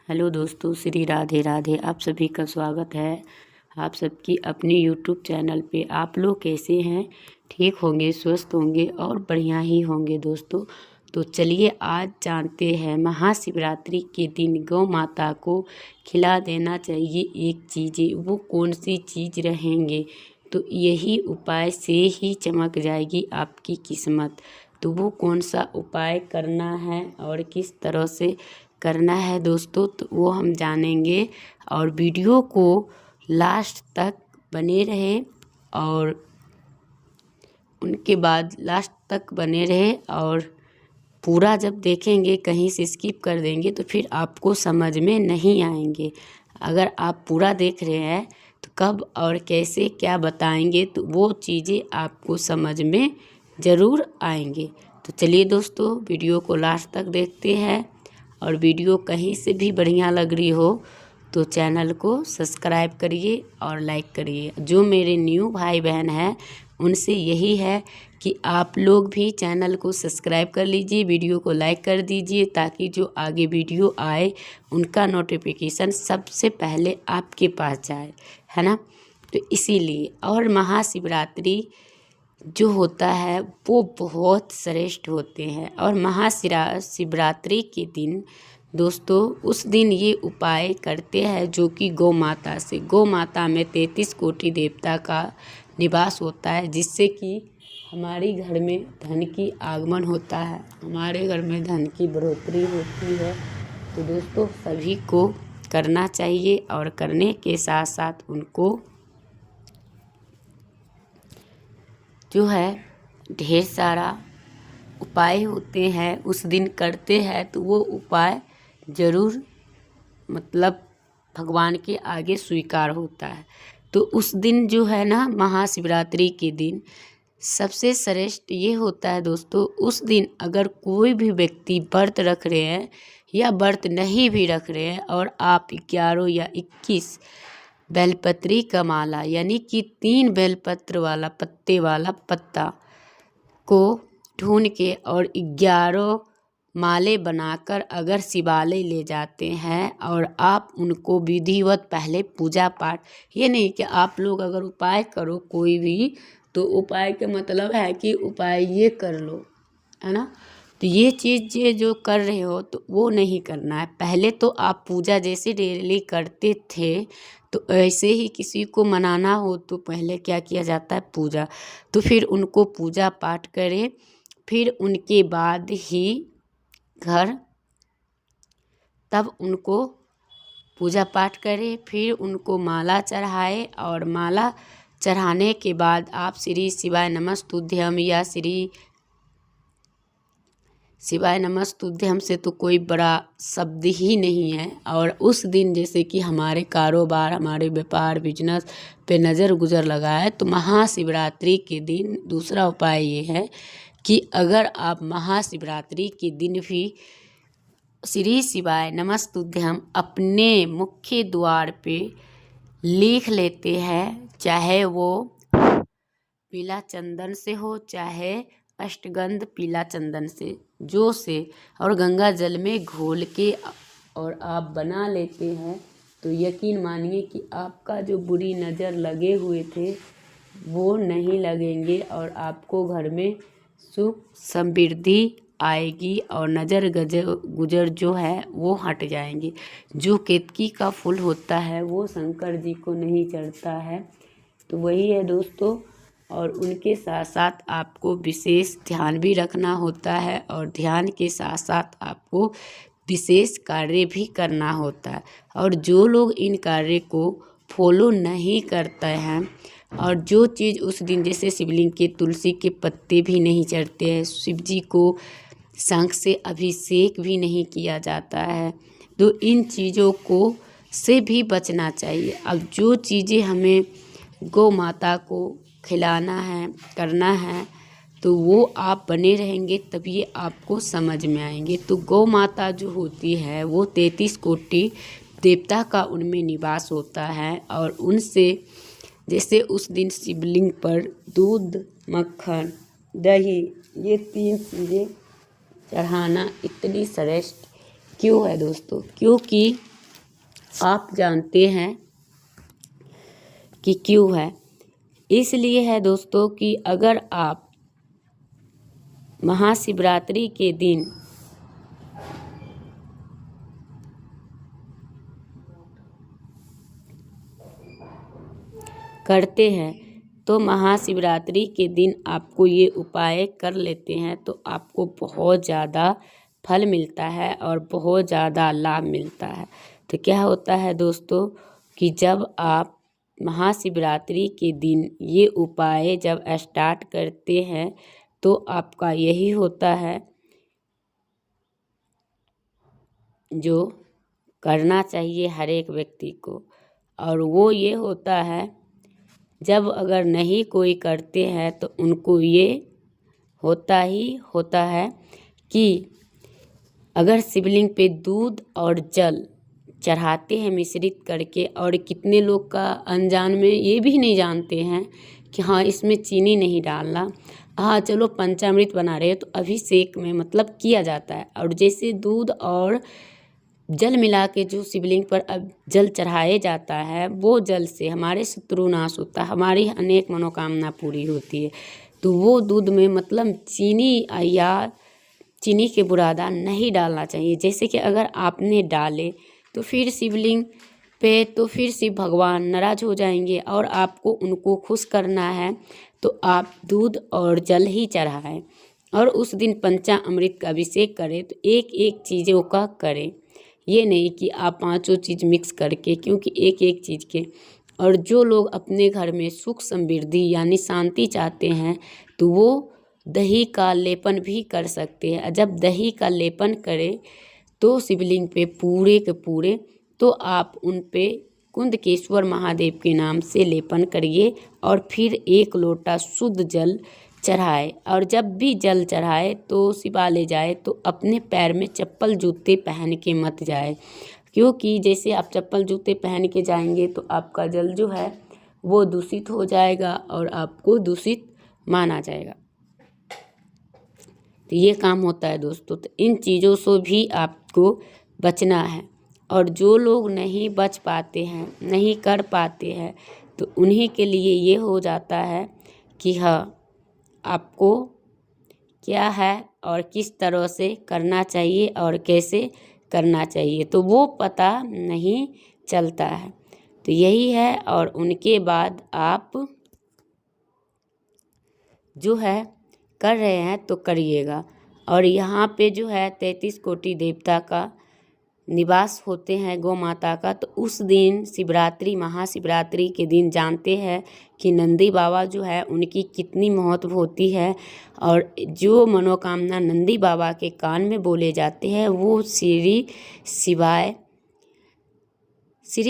Hello दोस्तों, श्री राधे राधे। आप सभी का स्वागत है आप सबकी अपने यूट्यूब चैनल पे। आप लोग कैसे हैं? ठीक होंगे, स्वस्थ होंगे और बढ़िया ही होंगे दोस्तों। तो चलिए आज जानते हैं महाशिवरात्रि के दिन गौ माता को खिला देना चाहिए एक चीज़ें, वो कौन सी चीज़ रहेंगे। तो यही उपाय से ही चमक जाएगी आपकी किस्मत। तो वो कौन सा उपाय करना है और किस तरह से करना है दोस्तों, तो वो हम जानेंगे। और वीडियो को लास्ट तक बने रहे और उनके बाद लास्ट तक बने रहे और पूरा जब देखेंगे, कहीं से स्किप कर देंगे तो फिर आपको समझ में नहीं आएंगे। अगर आप पूरा देख रहे हैं तो कब और कैसे क्या बताएंगे तो वो चीज़ें आपको समझ में ज़रूर आएंगे। तो चलिए दोस्तों, वीडियो को लास्ट तक देखते हैं। और वीडियो कहीं से भी बढ़िया लग रही हो तो चैनल को सब्सक्राइब करिए और लाइक करिए। जो मेरे न्यू भाई बहन हैं उनसे यही है कि आप लोग भी चैनल को सब्सक्राइब कर लीजिए, वीडियो को लाइक कर दीजिए, ताकि जो आगे वीडियो आए उनका नोटिफिकेशन सबसे पहले आपके पास जाए, है ना। तो इसीलिए और महाशिवरात्रि जो होता है वो बहुत श्रेष्ठ होते हैं। और महाशिवरात्रि के दिन दोस्तों उस दिन ये उपाय करते हैं जो कि गौ माता से, गौ माता में 33 कोटि देवता का निवास होता है, जिससे कि हमारे घर में धन की आगमन होता है, हमारे घर में धन की बढ़ोतरी होती है। तो दोस्तों सभी को करना चाहिए और करने के साथ साथ उनको जो है ढेर सारा उपाय होते हैं उस दिन करते हैं, तो वो उपाय ज़रूर मतलब भगवान के आगे स्वीकार होता है। तो उस दिन जो है ना, महाशिवरात्रि के दिन सबसे श्रेष्ठ ये होता है दोस्तों, उस दिन अगर कोई भी व्यक्ति व्रत रख रहे हैं या व्रत नहीं भी रख रहे हैं और आप 11 या 21 बेलपत्री का माला यानी कि 3 बेलपत्र वाला पत्ते वाला पत्ता को ढूंढ के और 11 माले बनाकर अगर शिवालय ले जाते हैं और आप उनको विधिवत पहले पूजा पाठ, ये नहीं कि आप लोग अगर उपाय करो कोई भी तो उपाय का मतलब है कि उपाय ये कर लो, है ना। तो ये चीज़ जो कर रहे हो तो वो नहीं करना है। पहले तो आप पूजा जैसे डेली करते थे तो ऐसे ही किसी को मनाना हो तो पहले क्या किया जाता है, पूजा। तो फिर उनको पूजा पाठ करें, फिर उनके बाद ही घर तब उनको पूजा पाठ करें, फिर उनको माला चढ़ाए। और माला चढ़ाने के बाद आप श्री शिवाय नमस्तुभ्यम या श्री शिवाय नमस्तुभ्यम से तो कोई बड़ा शब्द ही नहीं है। और उस दिन जैसे कि हमारे कारोबार, हमारे व्यापार, बिजनेस पे नज़र गुजर लगा है, तो महाशिवरात्रि के दिन दूसरा उपाय ये है कि अगर आप महाशिवरात्रि के दिन भी श्री शिवाय नमस्तुभ्यम अपने मुख्य द्वार पे लिख लेते हैं, चाहे वो पीला चंदन से हो चाहे अष्टगंध पीला चंदन से, जो से और गंगा जल में घोल के और आप बना लेते हैं, तो यकीन मानिए कि आपका जो बुरी नज़र लगे हुए थे वो नहीं लगेंगे और आपको घर में सुख समृद्धि आएगी और नज़र गुजर जो है वो हट जाएंगे। जो केतकी का फूल होता है वो शंकर जी को नहीं चढ़ता है, तो वही है दोस्तों। और उनके साथ साथ आपको विशेष ध्यान भी रखना होता है और ध्यान के साथ साथ आपको विशेष कार्य भी करना होता है। और जो लोग इन कार्य को फॉलो नहीं करते हैं और जो चीज़ उस दिन जैसे शिवलिंग के तुलसी के पत्ते भी नहीं चढ़ते हैं, शिव जी को शंख से अभिषेक भी नहीं किया जाता है, तो इन चीज़ों को से भी बचना चाहिए। अब जो चीज़ें हमें गौ माता को खिलाना है, करना है, तो वो आप बने रहेंगे तभी आपको समझ में आएंगे। तो गौ माता जो होती है वो 33 कोटि देवता का उनमें निवास होता है। और उनसे जैसे उस दिन शिवलिंग पर दूध, मक्खन, दही, ये 3 चीज़ें चढ़ाना इतनी श्रेष्ठ क्यों है दोस्तों? क्योंकि आप जानते हैं कि क्यों है। इसलिए है दोस्तों कि अगर आप महाशिवरात्रि के दिन करते हैं तो महाशिवरात्रि के दिन आपको ये उपाय कर लेते हैं तो आपको बहुत ज़्यादा फल मिलता है और बहुत ज़्यादा लाभ मिलता है। तो क्या होता है दोस्तों कि जब आप महाशिवरात्रि के दिन ये उपाय जब स्टार्ट करते हैं तो आपका यही होता है जो करना चाहिए हर एक व्यक्ति को, और वो ये होता है जब अगर नहीं कोई करते हैं तो उनको ये होता है कि अगर शिवलिंग पे दूध और जल चढ़ाते हैं मिश्रित करके, और कितने लोग का अनजान में ये भी नहीं जानते हैं कि हाँ इसमें चीनी नहीं डालना, हाँ चलो पंचामृत बना रहे हैं तो अभिषेक में मतलब किया जाता है। और जैसे दूध और जल मिला के जो शिवलिंग पर अब जल चढ़ाया जाता है वो जल से हमारे शत्रु नाश होता है, हमारी अनेक मनोकामना पूरी होती है। तो वो दूध में मतलब चीनी या चीनी के बुरादा नहीं डालना चाहिए। जैसे कि अगर आपने डाले तो फिर शिवलिंग पे तो फिर शिव भगवान नाराज हो जाएंगे, और आपको उनको खुश करना है तो आप दूध और जल ही चढ़ाएं और उस दिन पंचामृत का अभिषेक करें। तो एक एक चीज़ों का करें, ये नहीं कि आप पांचों चीज़ मिक्स करके, क्योंकि एक एक चीज़ के। और जो लोग अपने घर में सुख समृद्धि यानी शांति चाहते हैं तो वो दही का लेपन भी कर सकते हैं। जब दही का लेपन करें तो शिवलिंग पे पूरे के पूरे, तो आप उन पे कुंदकेश्वर महादेव के नाम से लेपन करिए और फिर 1 लोटा शुद्ध जल चढ़ाए। और जब भी जल चढ़ाए तो शिवालय जाए तो अपने पैर में चप्पल जूते पहन के मत जाए, क्योंकि जैसे आप चप्पल जूते पहन के जाएंगे तो आपका जल जो है वो दूषित हो जाएगा और आपको दूषित माना जाएगा। तो ये काम होता है दोस्तों। तो इन चीज़ों से भी आपको बचना है, और जो लोग नहीं बच पाते हैं, नहीं कर पाते हैं, तो उन्हीं के लिए ये हो जाता है कि हाँ आपको क्या है और किस तरह से करना चाहिए और कैसे करना चाहिए, तो वो पता नहीं चलता है। तो यही है, और उनके बाद आप जो है कर रहे हैं तो करिएगा। और यहाँ पे जो है 33 कोटि देवता का निवास होते हैं गौ माता का। तो उस दिन शिवरात्रि महाशिवरात्रि के दिन जानते हैं कि नंदी बाबा जो है उनकी कितनी महत्व होती है, और जो मनोकामना नंदी बाबा के कान में बोले जाते हैं वो श्री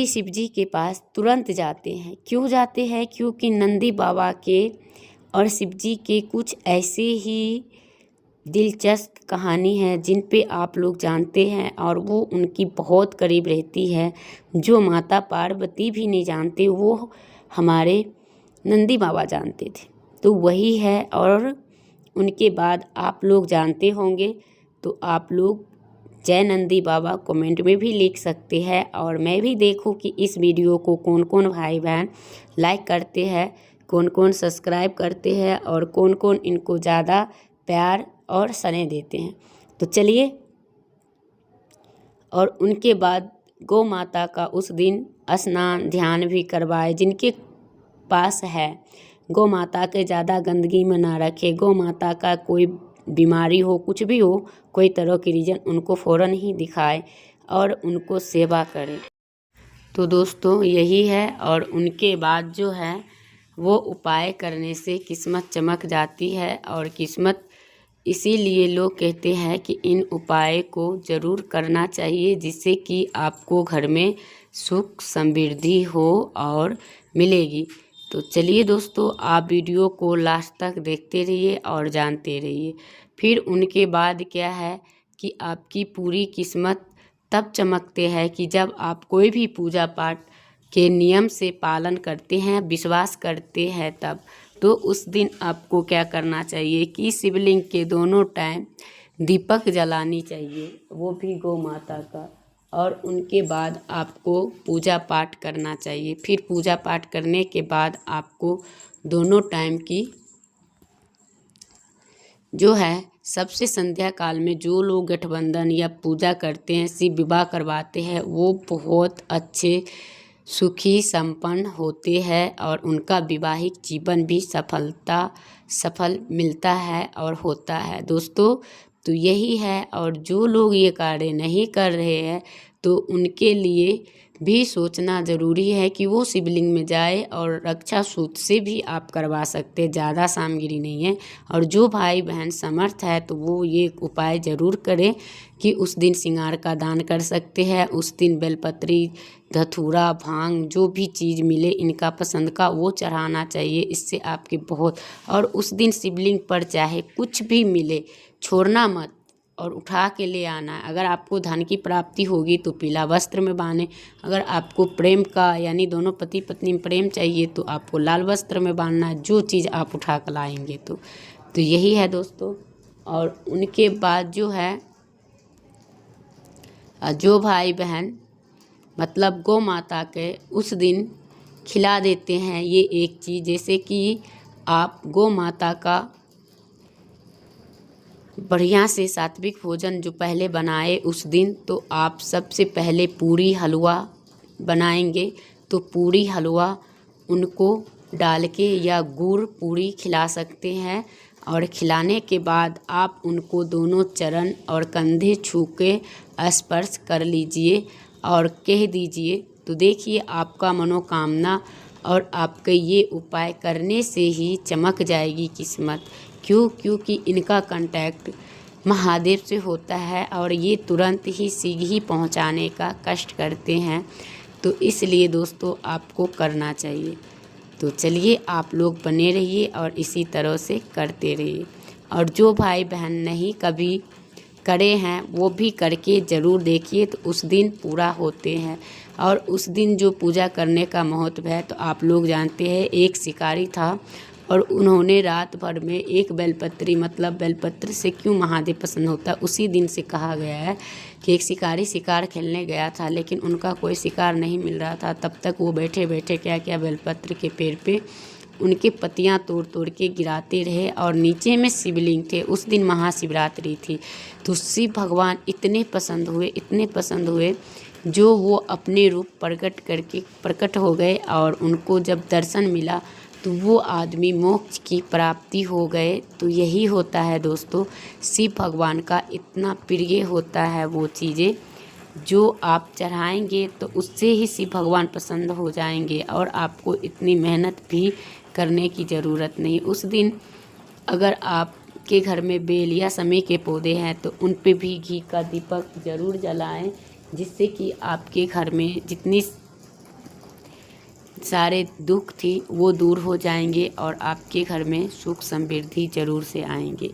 शिव जी के पास तुरंत जाते हैं। क्यों जाते हैं? क्योंकि नंदी बाबा के और शिव जी के कुछ ऐसे ही दिलचस्प कहानी है जिन पे आप लोग जानते हैं, और वो उनकी बहुत करीब रहती है। जो माता पार्वती भी नहीं जानते वो हमारे नंदी बाबा जानते थे। तो वही है, और उनके बाद आप लोग जानते होंगे तो आप लोग जय नंदी बाबा कमेंट में भी लिख सकते हैं, और मैं भी देखूं कि इस वीडियो को कौन कौन भाई बहन लाइक करते हैं, कौन कौन सब्सक्राइब करते हैं, और कौन कौन इनको ज़्यादा प्यार और स्नेह देते हैं। तो चलिए, और उनके बाद गौ माता का उस दिन स्नान ध्यान भी करवाए। जिनके पास है गौ माता के ज़्यादा गंदगी में ना रखे, गौ माता का कोई बीमारी हो, कुछ भी हो, कोई तरह की रीजन, उनको फ़ौरन ही दिखाए और उनको सेवा करें। तो दोस्तों यही है, और उनके बाद जो है वो उपाय करने से किस्मत चमक जाती है। और किस्मत इसीलिए लोग कहते हैं कि इन उपाय को ज़रूर करना चाहिए, जिससे कि आपको घर में सुख समृद्धि हो और मिलेगी। तो चलिए दोस्तों, आप वीडियो को लास्ट तक देखते रहिए और जानते रहिए। फिर उनके बाद क्या है कि आपकी पूरी किस्मत तब चमकते हैं कि जब आप कोई भी पूजा पाठ के नियम से पालन करते हैं, विश्वास करते हैं तब। तो उस दिन आपको क्या करना चाहिए कि शिवलिंग के दोनों टाइम दीपक जलानी चाहिए, वो भी गौ माता का। और उनके बाद आपको पूजा पाठ करना चाहिए। फिर पूजा पाठ करने के बाद आपको दोनों टाइम की जो है सबसे संध्या काल में जो लोग गठबंधन या पूजा करते हैं, शिव विवाह करवाते हैं, वो बहुत अच्छे सुखी संपन्न होते हैं और उनका वैवाहिक जीवन भी सफल मिलता है और होता है दोस्तों। तो यही है, और जो लोग ये कार्य नहीं कर रहे हैं तो उनके लिए भी सोचना ज़रूरी है कि वो शिवलिंग में जाए, और रक्षा सूत्र से भी आप करवा सकते हैं, ज़्यादा सामग्री नहीं है। और जो भाई बहन समर्थ है तो वो ये उपाय ज़रूर करें कि उस दिन श्रृंगार का दान कर सकते हैं। उस दिन बेलपत्री, धतूरा, भांग जो भी चीज़ मिले इनका पसंद का वो चढ़ाना चाहिए। इससे आपके बहुत, और उस दिन शिवलिंग पर चाहे कुछ भी मिले छोड़ना मत और उठा के ले आना है। अगर आपको धन की प्राप्ति होगी तो पीला वस्त्र में बांधें, अगर आपको प्रेम का यानी दोनों पति पत्नी में प्रेम चाहिए तो आपको लाल वस्त्र में बांधना है, जो चीज़ आप उठा कर लाएंगे तो यही है दोस्तों। और उनके बाद जो है जो भाई बहन मतलब गौ माता के उस दिन खिला देते हैं ये एक चीज़, जैसे कि आप गौ माता का बढ़िया से सात्विक भोजन जो पहले बनाए उस दिन, तो आप सबसे पहले पूरी हलवा बनाएंगे, तो पूरी हलवा उनको डाल के या गुड़ पूरी खिला सकते हैं। और खिलाने के बाद आप उनको दोनों चरण और कंधे छू के स्पर्श कर लीजिए और कह दीजिए, तो देखिए आपका मनोकामना और आपके ये उपाय करने से ही चमक जाएगी किस्मत। क्योंकि इनका कांटेक्ट महादेव से होता है और ये तुरंत ही शीघ्र ही पहुंचाने का कष्ट करते हैं, तो इसलिए दोस्तों आपको करना चाहिए। तो चलिए आप लोग बने रहिए और इसी तरह से करते रहिए। और जो भाई बहन नहीं कभी करे हैं वो भी करके ज़रूर देखिए, तो उस दिन पूरा होते हैं। और उस दिन जो पूजा करने का महत्व है तो आप लोग जानते हैं, एक शिकारी था और उन्होंने रात भर में एक बेलपत्री, मतलब बेलपत्र से क्यों महादेव प्रसन्न होता है, उसी दिन से कहा गया है कि एक शिकारी शिकार खेलने गया था लेकिन उनका कोई शिकार नहीं मिल रहा था। तब तक वो बैठे बैठे क्या क्या बेलपत्र के पेड़ पे उनके पत्तियां तोड़ तोड़ के गिराते रहे और नीचे में शिवलिंग थे। उस दिन महाशिवरात्रि थी, तो शिव भगवान इतने पसंद हुए जो वो अपने रूप प्रकट हो गए और उनको जब दर्शन मिला तो वो आदमी मोक्ष की प्राप्ति हो गए। तो यही होता है दोस्तों, शिव भगवान का इतना प्रिय होता है वो चीज़ें जो आप चढ़ाएंगे तो उससे ही शिव भगवान प्रसन्न हो जाएंगे और आपको इतनी मेहनत भी करने की ज़रूरत नहीं। उस दिन अगर आपके घर में बेल या समी के पौधे हैं तो उन पे भी घी का दीपक ज़रूर जलाएं, जिससे कि आपके घर में जितनी सारे दुख थी वो दूर हो जाएंगे और आपके घर में सुख समृद्धि ज़रूर से आएंगे।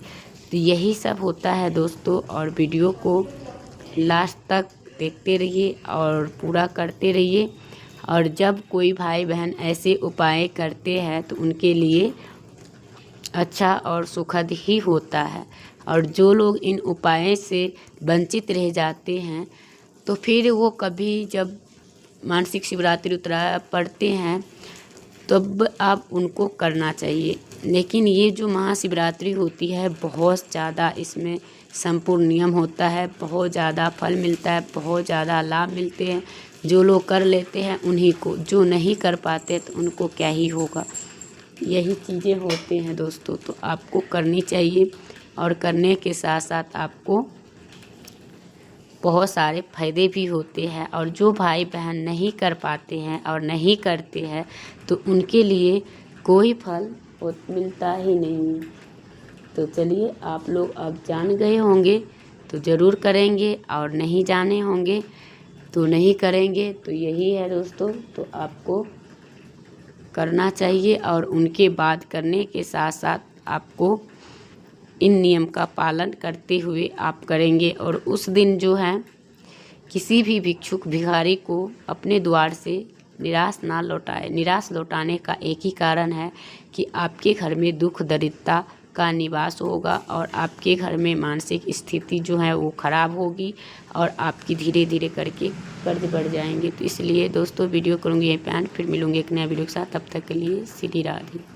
तो यही सब होता है दोस्तों, और वीडियो को लास्ट तक देखते रहिए और पूरा करते रहिए। और जब कोई भाई बहन ऐसे उपाय करते हैं तो उनके लिए अच्छा और सुखद ही होता है। और जो लोग इन उपायों से वंचित रह जाते हैं तो फिर वो कभी जब मानसिक शिवरात्रि पढ़ते हैं तब आप उनको करना चाहिए। लेकिन ये जो महाशिवरात्रि होती है बहुत ज़्यादा इसमें संपूर्ण नियम होता है, बहुत ज़्यादा फल मिलता है, बहुत ज़्यादा लाभ मिलते हैं। जो लोग कर लेते हैं उन्हीं को, जो नहीं कर पाते तो उनको क्या ही होगा। यही चीज़ें होते हैं दोस्तों, तो आपको करनी चाहिए और करने के साथ साथ आपको बहुत सारे फ़ायदे भी होते हैं। और जो भाई बहन नहीं कर पाते हैं और नहीं करते हैं तो उनके लिए कोई फल मिलता ही नहीं। तो चलिए आप लोग अब जान गए होंगे तो ज़रूर करेंगे, और नहीं जाने होंगे तो नहीं करेंगे। तो यही है दोस्तों, तो आपको करना चाहिए और उनके बाद करने के साथ साथ आपको इन नियम का पालन करते हुए आप करेंगे। और उस दिन जो है किसी भी भिक्षुक भिखारी को अपने द्वार से निराश लौटाने का एक ही कारण है कि आपके घर में दुख दरिद्रता का निवास होगा और आपके घर में मानसिक स्थिति जो है वो ख़राब होगी और आपकी धीरे धीरे करके कर्ज बढ़ जाएंगे। तो इसलिए दोस्तों वीडियो करूँगी यहीं पे एंड, फिर मिलूँगी एक नया वीडियो के साथ। तब तक के लिए श्री राधे।